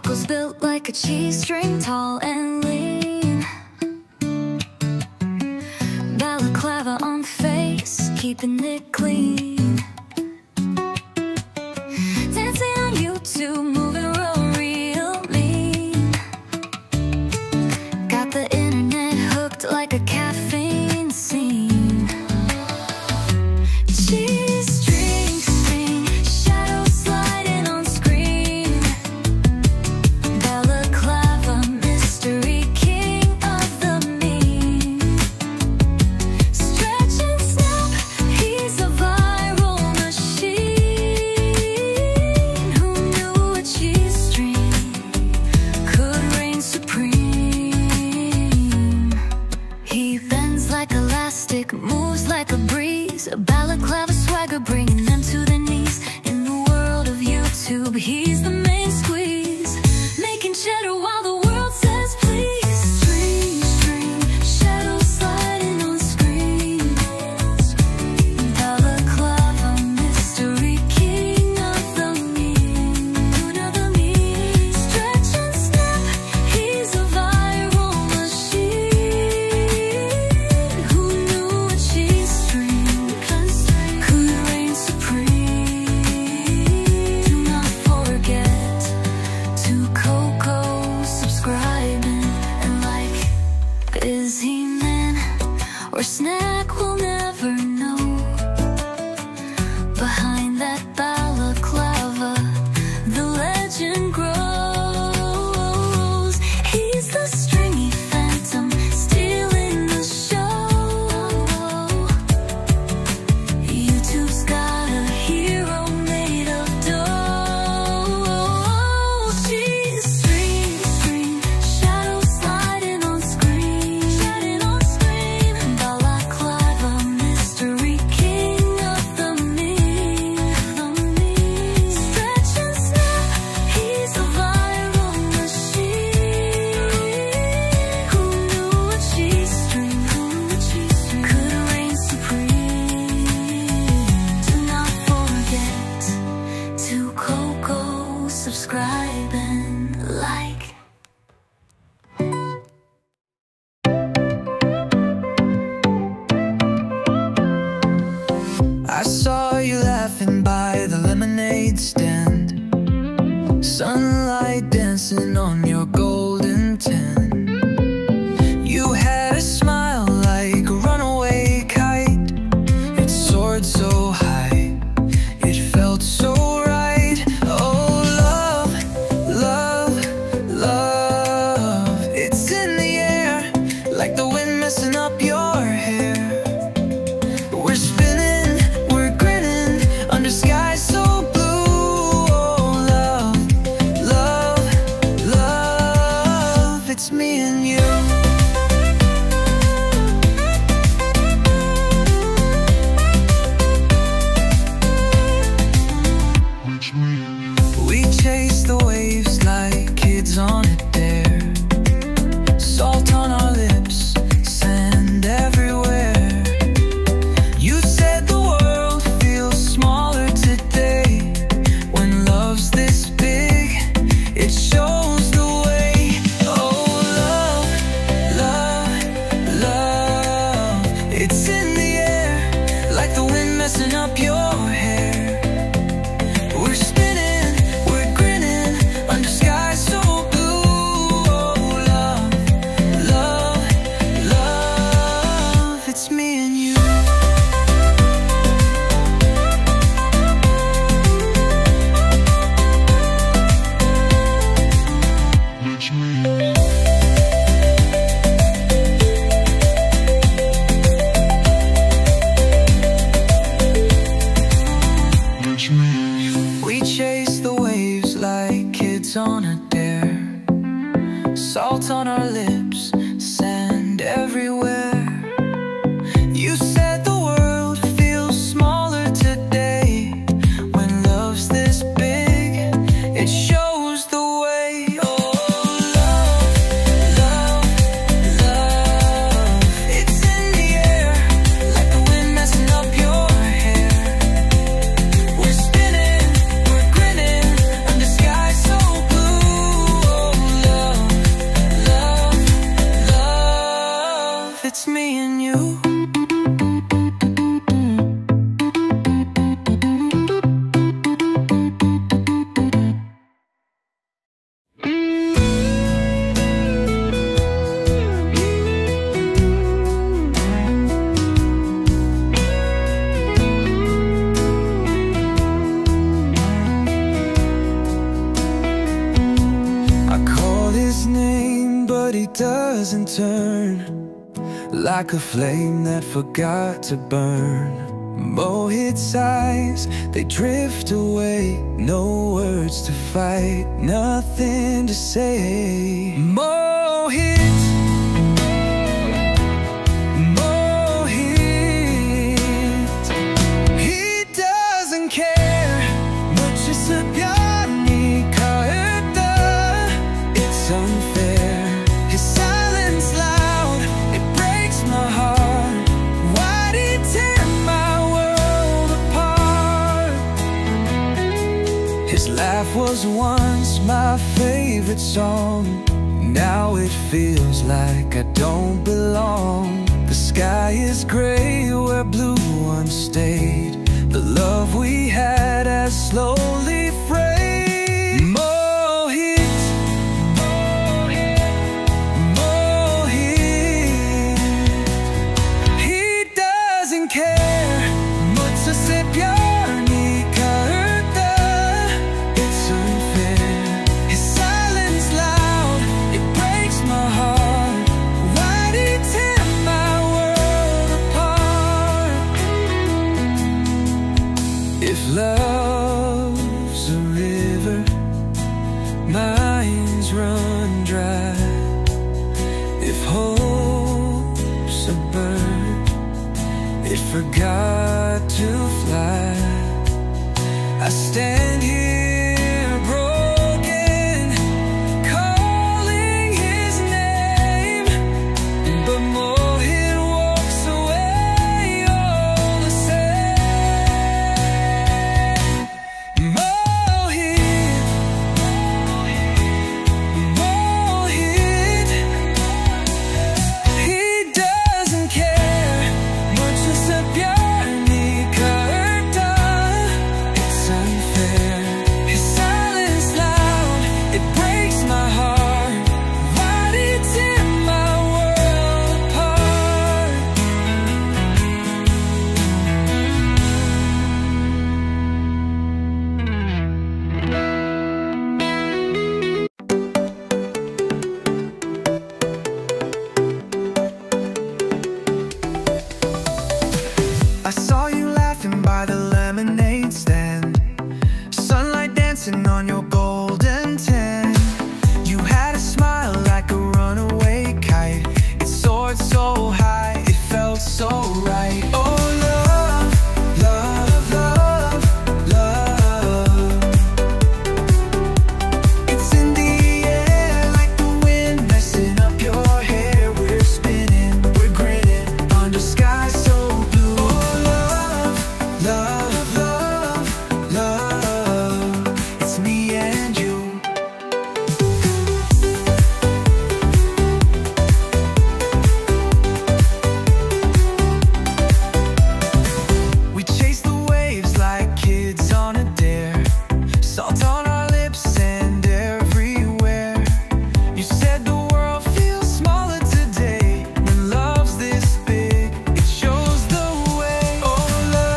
vocals built like a cheese string, tall and lean. Balaclava on face, keeping it clean. Dancing on YouTube, moving real lean. Got the internet hooked like a caffeine scene. Cheese string, string, shadows sliding on screen. Balaclava, mystery king of the meme. Stretch and snap, he's a viral machine. Who knew a cheese string could reign supreme? He bends like elastic, moves like a breeze. A balaclava swagger bringing them to their knees. In the world of YouTube, he's the main squeeze, making cheddar while the world says please. String, string, shadows sliding on screen. Balaclava, mystery king of the meme. Stretch and snap, he's a viral machine. Who knew a cheese string could reign supreme? Do not forget to Coco, subscribing and like. Is he man or snack? We'll never know. Behind that balaclava, the legend grows. He's the stringy phantom, stealing the show. YouTube's got a hero made of dough. Cheese string, string, shadows sliding on screen. Balaclava, mystery king of the meme. Stretch and snap, he's a viral machine. Who knew a cheese string could reign supreme? Do not forget to Coco, subscribe and like. I saw you laughing by the lemonade stand, sunlight dancing on your golden tan. You had a smile like a runaway kite. It soared so high, it felt so right. Oh, love, love, love. It's in the air like the wind messing up your hair. We're spinning, we're grinning under skies so blue. Oh, love, love, love. It's me and you. We chase the waves like kids on a dare. Salt on our lips, sand everywhere. You said the world feels smaller today. When love's this big, it shows the way. Oh, love, love, love. It's in the air like the wind messing up your hair. We're spinning, we're grinning under skies so blue. Oh, love, love, love. It's me and you. We chase the waves like kids on a dare. Salt on our lips, sand everywhere. You said the world feels smaller today. When love's this big, it shows the way. Oh, love, love, love. It's in the air like the wind messing up your hair. We're spinning, we're grinning under skies so blue. but he doesn't turn, like a flame that forgot to burn. Mohit's eyes, they drift away, no words to fight, nothing to say. Mohit, Mohit, he doesn't care. Mucho sabiani kaeta, it's unfair. His silence loud, it breaks my heart. Why'd he tear my world apart? His laugh was once my favorite song. Now it feels like I don't belong. The sky is gray where blue once stayed. The love we had has slowly frayed. Mohit, Mohit, he doesn't care. Mucho se pyar nahi karta, it's unfair. His silence loud, it breaks my heart. Why'd he tear my world apart? If love's a river, mine's run dry. If hope's a bird, it forgot to fly. I stand here